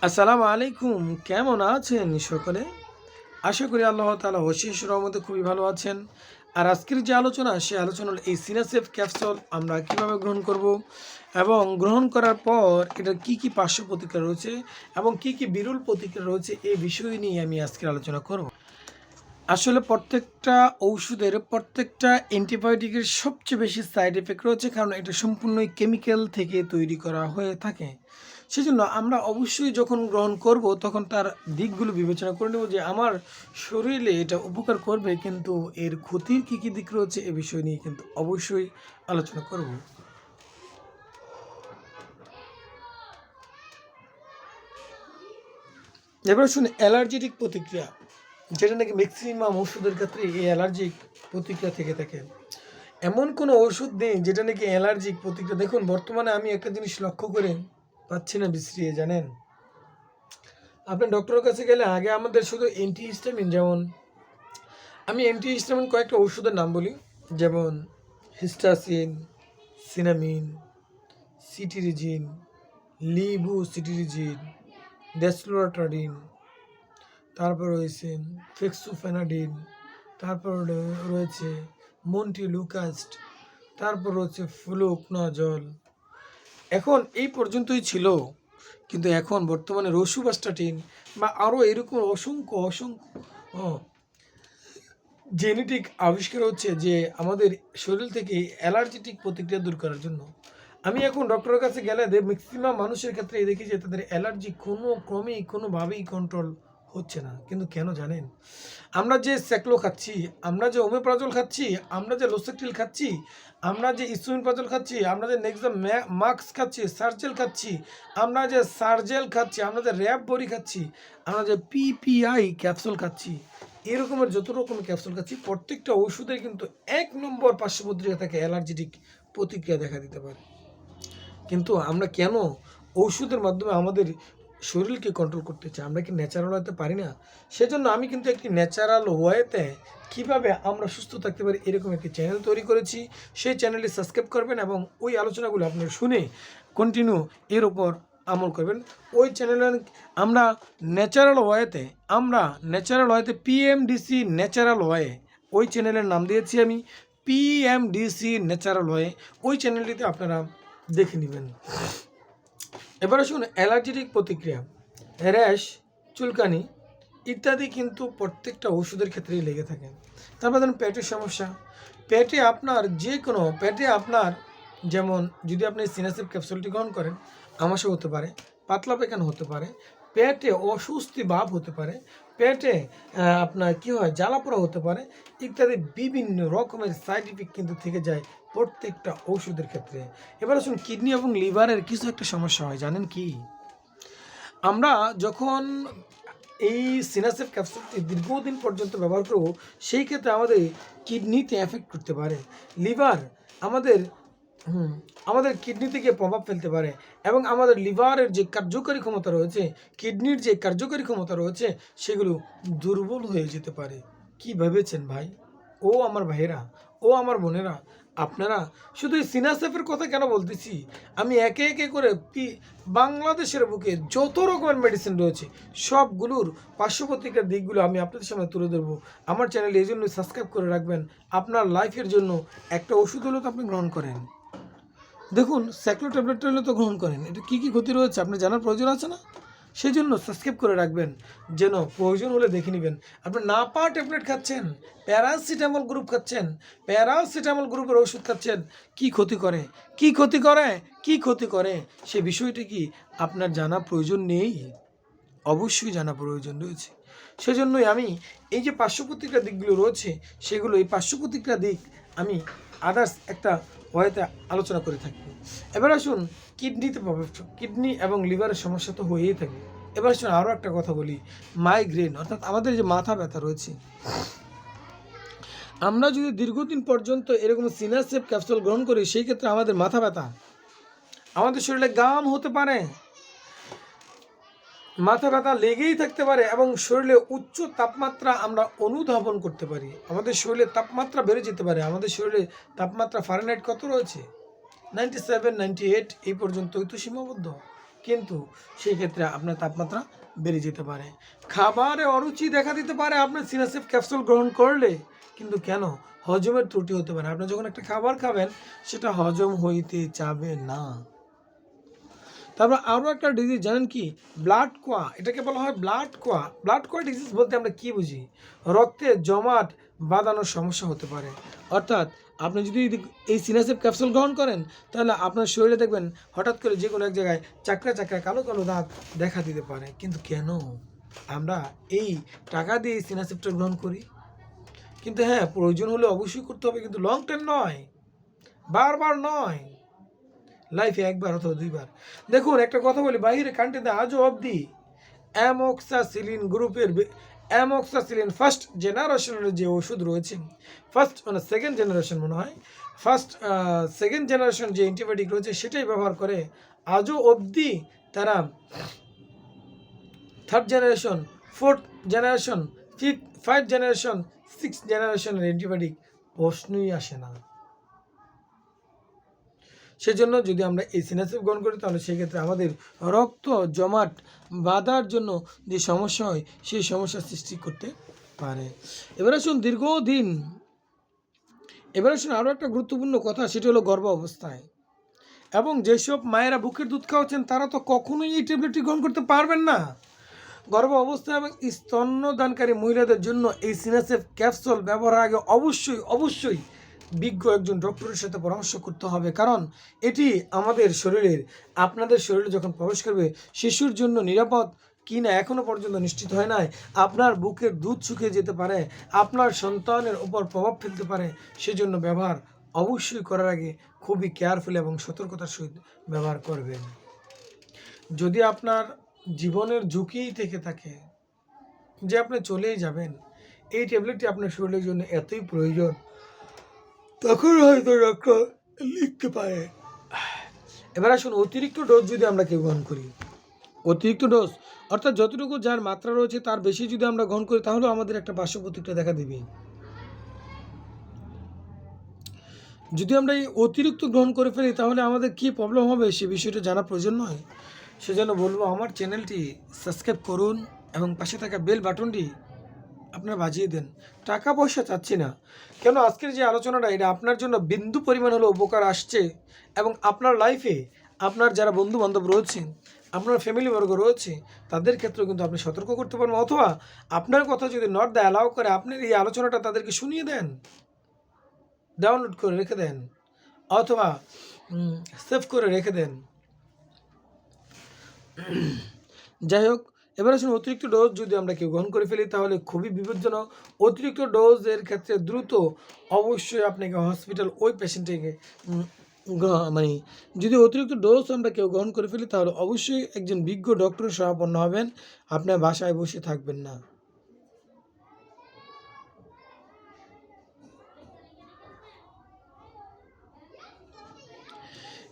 আসসালামু আলাইকুম। কেমন আছেন সকলে? আশা করি আল্লাহ তাআলা অশেষ রহমতে খুবই ভালো আছেন। আর আজকের যে আলোচনা, সে আলোচনা হলো এই সিনাসেফ ক্যাপসুল আমরা কিভাবে গ্রহণ করব এবং গ্রহণ করার পর এটার কি পার্শ্ব প্রতিক্রিয়া রয়েছে এবং কি বিরল প্রতিক্রিয়া রয়েছে এই বিষয় নিয়ে আমি আজকের আলোচনা করব। আসলে প্রত্যেকটা ঔষধের প্রত্যেকটা অ্যান্টিবায়োটিকের সবচেয়ে বেশি সাইড এফেক্ট রয়েছে, কারণ এটা সম্পূর্ণই কেমিক্যাল থেকে তৈরি করা হয়ে থাকে। সেজন্য আমরা অবশ্যই যখন গ্রহণ করব তখন তার দিকগুলো বিবেচনা করে নেব যে আমার শরীরে এটা উপকার করবে, কিন্তু এর ক্ষতির কী দিক রয়েছে এ বিষয় নিয়ে কিন্তু অবশ্যই আলোচনা করব। এবার শুনে অ্যালার্জেটিক প্রতিক্রিয়া, যেটা নাকি ম্যাক্সিমাম ওষুধের ক্ষেত্রে এই অ্যালার্জিক প্রতিক্রিয়া থেকে থাকে। এমন কোনো ওষুধ নেই যেটা নাকি অ্যালার্জিক প্রতিক্রিয়া। দেখুন, বর্তমানে আমি একটা জিনিস লক্ষ্য করে পাচ্ছি না বিশ্রিয়ে, জানেন? আপনি ডক্টরের কাছে গেলে আগে আমাদের শুধু অ্যান্টিহিস্টামিন, যেমন আমি অ্যান্টিহিস্টামিন কয়েকটা ওষুধের নাম বলি, যেমন হিস্টাসিন, সিনামিন, সিটিরিজিন, লিভোসিটিরিজিন, ডেসলোরাটাডিন, তারপর রয়েছে ফেক্সোফেনাডিন, তারপর রয়েছে মন্টিলুকাস্ট, তারপর রয়েছে ফ্লুকনাজল। এখন এই পর্যন্তই ছিল, কিন্তু এখন বর্তমানে রসুবাস্টাটিন বা আরও এরকম অসংখ্য জেনেটিক আবিষ্কার হচ্ছে যে আমাদের শরীর থেকে অ্যালার্জেটিক প্রতিক্রিয়া দূর করার জন্য। আমি এখন ডক্টরের কাছে গেলে ম্যাক্সিমাম মানুষের ক্ষেত্রে দেখি যে তাদের অ্যালার্জি কোনোভাবেই কন্ট্রোল হচ্ছে না। কিন্তু কেন জানেন? আমরা যে স্যাক্লো খাচ্ছি, আমরা যে ওমেপ্রাজল খাচ্ছি, আমরা যে লোসেকটিল খাচ্ছি, আমরা যে ইসোমিপ্রাজল খাচ্ছি, আমরা যে নেক্সট মাক্স খাচ্ছি, সার্জেল খাচ্ছি, আমরা যে সার্জেল খাচ্ছি, আমরা যে র্যাব বড়ি খাচ্ছি, আমরা যে পিপিআই ক্যাপসুল খাচ্ছি, এরকমের যত রকমের ক্যাপসুল খাচ্ছি, প্রত্যেকটা ওষুধের কিন্তু ১ নম্বর পার্শ্ব প্রতিক্রিয়া থাকে অ্যালার্জেটিক প্রতিক্রিয়া দেখা দিতে পারে। কিন্তু আমরা কেন ঔষধের মাধ্যমে আমাদের শরীরকে কন্ট্রোল করতে চাই? আমরা কি ন্যাচারাল হতে পারি না? সেজন্য আমি কিন্তু একটি ন্যাচারাল ওয়েতে কীভাবে আমরা সুস্থ থাকতে পারি এরকম একটি চ্যানেল তৈরি করেছি। সেই চ্যানেলটি সাবস্ক্রাইব করবেন এবং ওই আলোচনাগুলো আপনারা শুনে কন্টিনিউ এর উপর আমল করবেন। ওই চ্যানেলে আমরা ন্যাচারাল ওয়েতে পিএমডিসি ন্যাচারাল ওয়ে, ওই চ্যানেলের নাম দিয়েছি আমি পিএমডিসি ন্যাচারাল ওয়ে। ওই চ্যানেলটিতে আপনারা দেখে নেবেন। এবার আসুন অ্যালার্জেটিক প্রতিক্রিয়া, র্যাশ, চুলকানি ইত্যাদি কিন্তু প্রত্যেকটা ওষুধের ক্ষেত্রেই লেগে থাকে। তারপর ধরুন পেটের সমস্যা, পেটে আপনার যেমন যদি আপনি সিনাসেপ ক্যাপসুলটি গ্রহণ করেন, আমাশয় হতে পারে, পাতলা পায়খানা হতে পারে, পেটে অস্বস্তি ভাব হতে পারে, পেটে আপনার কী হয় জ্বালাপোড়া হতে পারে ইত্যাদি বিভিন্ন রকমের সাইড ইফেক্ট কিন্তু থেকে যায় প্রত্যেকটা ওষুধের ক্ষেত্রে। এবার আসুন কিডনি এবং লিভারের কিছু একটা সমস্যা হয়, জানেন কি? আমরা যখন এই সিনাসেপ ক্যাপসুলটি দীর্ঘদিন পর্যন্ত ব্যবহার করব, সেই ক্ষেত্রে আমাদের কিডনিতে এফেক্ট করতে পারে, লিভার আমাদের আমাদের কিডনি থেকে প্রভাব ফেলতে পারে এবং আমাদের লিভারের যে কার্যকরী ক্ষমতা রয়েছে, কিডনির যে কার্যকরী ক্ষমতা রয়েছে, সেগুলো দুর্বল হয়ে যেতে পারে। কি ভেবেছেন ভাই? ও আমার ভাইয়েরা, ও আমার বোনেরা, আপনারা শুধু এই সিনাসেফের কথা কেন বলতেছি, আমি একে একে করে বাংলাদেশের বুকে যত রকমের মেডিসিন রয়েছে সবগুলোর পার্শ্ব প্রতিক্রিয়ার দিকগুলো আমি আপনাদের সামনে তুলে ধরবো। আমার চ্যানেল এই জন্য সাবস্ক্রাইব করে রাখবেন। আপনার লাইফের জন্য একটা ওষুধ হলেও তো আপনি গ্রহণ করেন। দেখুন, স্যাক্লো ট্যাবলেটটা হলে তো গ্রহণ করেন, এটা কী ক্ষতি রয়েছে আপনার জানার প্রয়োজন আছে না? সেই জন্য সাবস্ক্রাইব করে রাখবেন, যেন প্রয়োজন হলে দেখে নেবেন। আপনি নাপা ট্যাবলেট খাচ্ছেন, প্যারাসিটামল গ্রুপের ওষুধ খাচ্ছেন, কি ক্ষতি করে সে বিষয়টি কি আপনার জানা প্রয়োজন নেই? অবশ্যই জানা প্রয়োজন রয়েছে। সেজন্যই আমি এই যে পার্শ্ব প্রতিক্রিয়া দিকগুলো রয়েছে, সেগুলো এই পার্শ্ব প্রতিক্রিয়া দিক আমি আদার্স একটা ওয়েতে আলোচনা করে থাকি। এবার আসুন কিডনি এবং লিভারের সমস্যা তো হয়েই থাকে। এবার আসুন আরও একটা কথা বলি, মাইগ্রেন, অর্থাৎ আমাদের যে মাথা ব্যথা রয়েছে, আমরা যদি দীর্ঘদিন পর্যন্ত এরকম সিনাসেপ ক্যাপসুল গ্রহণ করি, সেই ক্ষেত্রে আমাদের মাথা ব্যথা, আমাদের শরীরে গাম হতে পারে, মাথা ব্যথা লেগেই থাকতে পারে এবং শরীরে উচ্চ তাপমাত্রা আমরা অনুধাবন করতে পারি। আমাদের শরীরে তাপমাত্রা বেড়ে যেতে পারে। আমাদের শরীরে তাপমাত্রা ফারেনহাইট কত রয়েছে? 97, 98 এই পর্যন্তই তো সীমাবদ্ধ। কিন্তু সেই ক্ষেত্রে আপনার তাপমাত্রা বেড়ে যেতে পারে। খাবারে অরুচি দেখা দিতে পারে আপনার সিনাসেপ ক্যাপসুল গ্রহণ করলে, কিন্তু কেন? হজমের ত্রুটি হতে পারে। আপনি যখন একটা খাবার খাবেন সেটা হজম হইতে যাবে না। তারপর আরও একটা ডিজিজ জানেন কি? ব্লাড কোয়া। এটাকে বলা হয় ব্লাড কোয়া। ব্লাড কোয়া ডিজিজ বলতে আমরা কি বুঝি? রক্তে জমাট বাঁধানোর সমস্যা হতে পারে। অর্থাৎ আপনি যদি এই সিনাসেপ ক্যাপসুল গ্রহণ করেন তাহলে আপনার শরীরে দেখবেন হঠাৎ করে যে কোনো এক জায়গায় চাকরা চাকরা কালো কালো দাগ দেখা দিতে পারে। কিন্তু কেন আমরা এই টাকা দিয়ে এই সিনাসেপটা গ্রহণ করি? কিন্তু হ্যাঁ, প্রয়োজন হলে অবশ্যই করতে হবে, কিন্তু লং টাইম নয়, বারবার নয়, লাইফে একবার অথবা দুইবার। দেখুন একটা কথা বলি, বাইরে কান্ট্রিতে আজও অবধি অ্যামোক্সাসিলিন গ্রুপের অ্যামোক্সাসিলিন ফার্স্ট জেনারেশনের যে ওষুধ রয়েছে, ফার্স্ট মানে সেকেন্ড জেনারেশন মনে হয়, সেকেন্ড জেনারেশন যে অ্যান্টিবায়োটিক রয়েছে সেটাই ব্যবহার করে। আজও অবধি তারা third generation, fourth generation, five generation, six জেনারেশনের অ্যান্টিবায়োটিক প্রশ্নই আসে না। সেজন্য যদি আমরা এই সিনাসেপ গ্রহণ করি তাহলে সেক্ষেত্রে আমাদের রক্ত জমাট বাঁধার জন্য যে সমস্যা হয় সেই সমস্যার সৃষ্টি করতে পারে। এবার আসুন আরও একটা গুরুত্বপূর্ণ কথা, সেটা হলো গর্ভ অবস্থায় এবং যেসব মায়েরা বুকের দুধ খাওয়াচ্ছেন তারা তো কখনোই এই ট্যাবলেটটি গ্রহণ করতে পারবেন না। গর্ভ অবস্থায় এবং স্তন্যদানকারী মহিলাদের জন্য এই সিনাসেপ ক্যাপসুল ব্যবহারের আগে অবশ্যই বিজ্ঞ একজন ডক্টরের সাথে পরামর্শ করতে হবে, কারণ এটি আপনাদের শরীরে যখন প্রবেশ করবে শিশুর জন্য নিরাপদ কি না এখনও পর্যন্ত নিশ্চিত হয় নাই। আপনার বুকের দুধ শুকিয়ে যেতে পারে, আপনার সন্তানের উপর প্রভাব ফেলতে পারে। সেজন্য ব্যবহার অবশ্যই করার আগে খুবই কেয়ারফুল এবং সতর্কতার সহিত ব্যবহার করবেন। যদি আপনার জীবনের ঝুঁকি থেকে থাকে যে আপনি চলেই যাবেন, এই ট্যাবলেটটি আপনার শরীরের জন্য এতই প্রয়োজন, তখন হয়তো ডক্টর লিখতে পারে। এবার আসুন অতিরিক্ত ডোজ যদি আমরা কেউ গ্রহণ করি, অতিরিক্ত ডোজ অর্থাৎ যতটুকু যার মাত্রা রয়েছে তার বেশি যদি আমরা গ্রহণ করি তাহলেও আমাদের একটা পার্শ্ব প্রতিক্রিয়া দেখা দেবে। যদি আমরা এই অতিরিক্ত গ্রহণ করে ফেলি তাহলে আমাদের কী প্রবলেম হবে সে বিষয়টা জানা প্রয়োজন নয়। সেজন্য বলবো আমার চ্যানেলটি সাবস্ক্রাইব করুন এবং পাশে থাকা বেল বাটনটি আপনারা বাজিয়ে দেন। টাকা পয়সা চাচ্ছি না, কেন আজকের যে আলোচনাটা এটা আপনার জন্য বিন্দু পরিমাণ হলো উপকার আসছে এবং আপনার লাইফে আপনার যারা বন্ধু বান্ধব রয়েছে, আপনার ফ্যামিলিবর্গ রয়েছে, তাদের ক্ষেত্রেও কিন্তু আপনি সতর্ক করতে পারবেন, অথবা আপনার কথা যদি নট দ্য অ্যালাউ করে আপনার এই আলোচনাটা তাদেরকে শুনিয়ে দেন, ডাউনলোড করে রেখে দেন অথবা সেভ করে রেখে দেন। যাই হোক, এবার আসুন অতিরিক্ত ডোজ যদি আমরা কেউ গ্রহণ করে ফেলি তাহলে খুবই বিপজ্জনক। অতিরিক্ত ডোজের ক্ষেত্রে দ্রুত অবশ্যই আপনাকে হসপিটাল ওই পেশেন্টকে মানে যদি অতিরিক্ত ডোজ আমরা কেউ গ্রহণ করে ফেলি তাহলে অবশ্যই একজন বিজ্ঞ ডক্টরের শরণাপন্ন হবেন, আপনার বাসায় বসে থাকবেন না।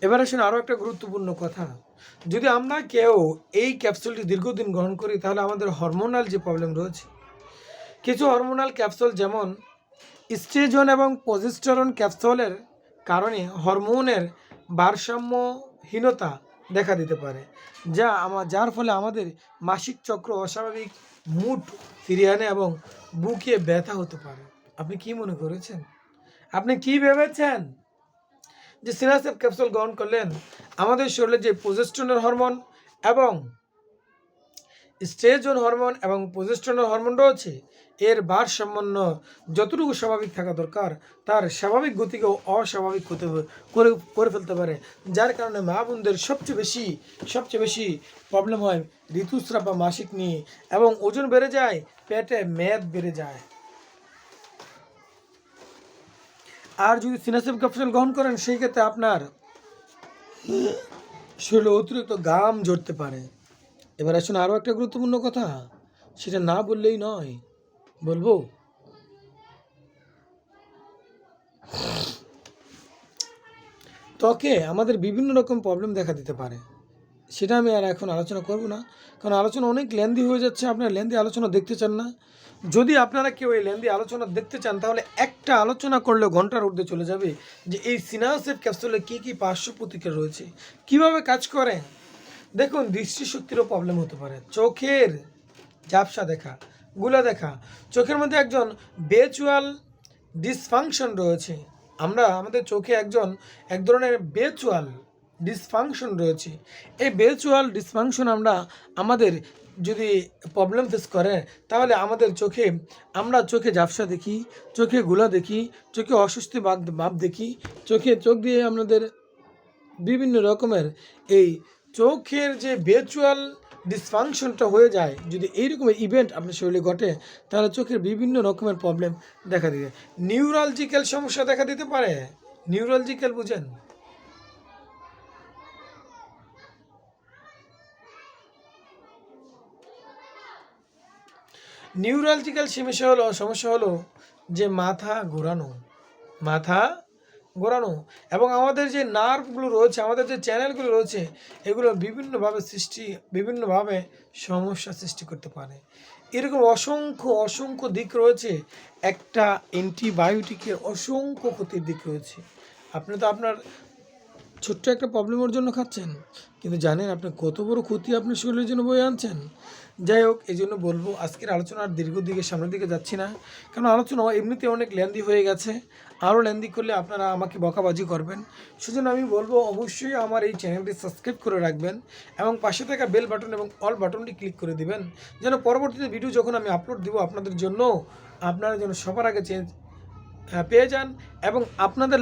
এবার আসুন আরও একটা গুরুত্বপূর্ণ কথা, যদি আমরা কেউ এই ক্যাপসুলটি দীর্ঘদিন গ্রহণ করি তাহলে আমাদের হরমোনাল যে প্রবলেম রয়েছে, কিছু হরমোনাল ক্যাপসুল যেমন স্টেজন এবং প্রজেস্টেরন ক্যাপসুলের কারণে হরমোনের ভারসাম্যহীনতা দেখা দিতে পারে, যার ফলে আমাদের মাসিক চক্র অস্বাভাবিক মুড ফিরিয়ে আনে এবং বুকে ব্যথা হতে পারে। আপনি কি মনে করেছেন? আপনি কি ভেবেছেন যে সিনাসেপ ক্যাপসুল গ্রহণ করলেন আমাদের শরীরে যে প্রজেস্টেরনের হরমোন এবং স্টেজন হরমোন এবং প্রজেস্টেরনের হরমোন রয়েছে এর ভারসাম্য যতটুকু স্বাভাবিক থাকা দরকার তার স্বাভাবিক গতিকেও অস্বাভাবিক করে ফেলতে পারে, যার কারণে মা বোনদের সবচেয়ে বেশি প্রবলেম হয় ঋতুস্রাব বা মাসিক নিয়ে, এবং ওজন বেড়ে যায়, পেটে মেদ বেড়ে যায়। আর যদি সিনাসেপ ক্যাপসুল গ্রহণ করেন সেই ক্ষেত্রে আপনার শরীরে অতিরিক্ত ঘাম ঝরতে পারে। এবার আসুন আরও একটা গুরুত্বপূর্ণ কথা, সেটা না বললেই নয়, বলবো। ত্বকে আমাদের বিভিন্ন রকম প্রবলেম দেখা দিতে পারে, সেটা আমি আর এখন আলোচনা করব না, কারণ আলোচনা অনেক লেন্দি হয়ে যাচ্ছে। আপনারা লেন্দি আলোচনা দেখতে চান না। যদি আপনারা কেউ এই লেন্দি আলোচনা দেখতে চান তাহলে একটা আলোচনা করলে ঘন্টার ঊর্ধ্বে চলে যাবে যে এই সিনাসেপ ক্যাপসুলে কী কী পার্শ্ব প্রতিক্রিয়া রয়েছে, কীভাবে কাজ করে, দেখুন দৃষ্টিশক্তিরও প্রবলেম হতে পারে, চোখের ঝাপসা দেখা, গুলা দেখা, চোখের মধ্যে একজন বেচুয়াল ডিসফাংশন রয়েছে। আমরা আমাদের চোখে এক ধরনের বেচুয়াল ডিসফাংশন রয়েছে। এই বেচুয়াল ডিসফাংশন আমাদের যদি প্রবলেম ফেস করে, তাহলে আমাদের আমরা চোখে ঝাপসা দেখি, চোখে গুলা দেখি, চোখে অস্বস্তি ভাব দেখি, চোখ দিয়ে আমাদের বিভিন্ন রকমের এই চোখের যে ভেচুয়াল ডিসফাংশনটা হয়ে যায়, যদি এইরকম ইভেন্ট আপনার শরীরে ঘটে, তাহলে চোখের বিভিন্ন রকমের প্রবলেম দেখা দিবে। নিউরালজিক্যাল সমস্যা দেখা দিতে পারে। নিউরালজিক্যাল বুঝেন? নিউরালজিক্যাল সমস্যা হলো যে মাথা ঘোরানো এবং আমাদের যে নার্ভগুলো রয়েছে, আমাদের যে চ্যানেলগুলো রয়েছে, এগুলো বিভিন্নভাবে সমস্যা সৃষ্টি করতে পারে। এরকম অসংখ্য দিক রয়েছে। একটা অ্যান্টিবায়োটিকের অসংখ্য ক্ষতির দিক রয়েছে। আপনি তো আপনার ছোট্ট একটা প্রবলেমের জন্য খাচ্ছেন, কিন্তু জানেন আপনি কত বড় ক্ষতি আপনার শরীরের জন্য বয়ে আনছেন। যাই হোক, এই জন্য বলবো আজকের আলোচনা আর সামনের দিকে যাচ্ছি না, কারণ আলোচনা এমনিতে অনেক লেন্দি হয়ে গেছে। আরও লেন্দি করলে আপনারা আমাকে বকাবাজি করবেন। সেজন্য আমি বলবো অবশ্যই আমার এই চ্যানেলটি সাবস্ক্রাইব করে রাখবেন এবং পাশে থাকা বেল বাটন এবং অল বাটনটি ক্লিক করে দিবেন, যেন পরবর্তীতে ভিডিও যখন আমি আপলোড দিব আপনারা যেন সবার আগে পেয়ে যান। এবং আপনাদের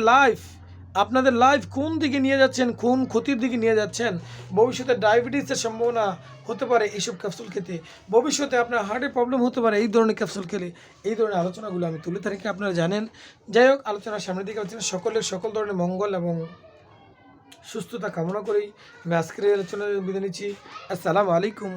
লাইফ কোন দিকে নিয়ে যাচ্ছেন, কোন ক্ষতির দিকে নিয়ে যাচ্ছেন, ভবিষ্যতে ডায়াবেটিসের সম্ভাবনা হতে পারে এইসব ক্যাপসুল খেতে, ভবিষ্যতে আপনার হার্টের প্রবলেম হতে পারে এই ধরনের ক্যাপসুল খেলে। এই ধরনের আলোচনাগুলো আমি তুলে থাকি, আপনারা জানেন। যাই হোক, আলোচনার সামনের দিকে সকল ধরনের মঙ্গল এবং সুস্থতা কামনা করেই আমি আজকের এই আলোচনায় বিদায় নিচ্ছি। আসসালামু আলাইকুম।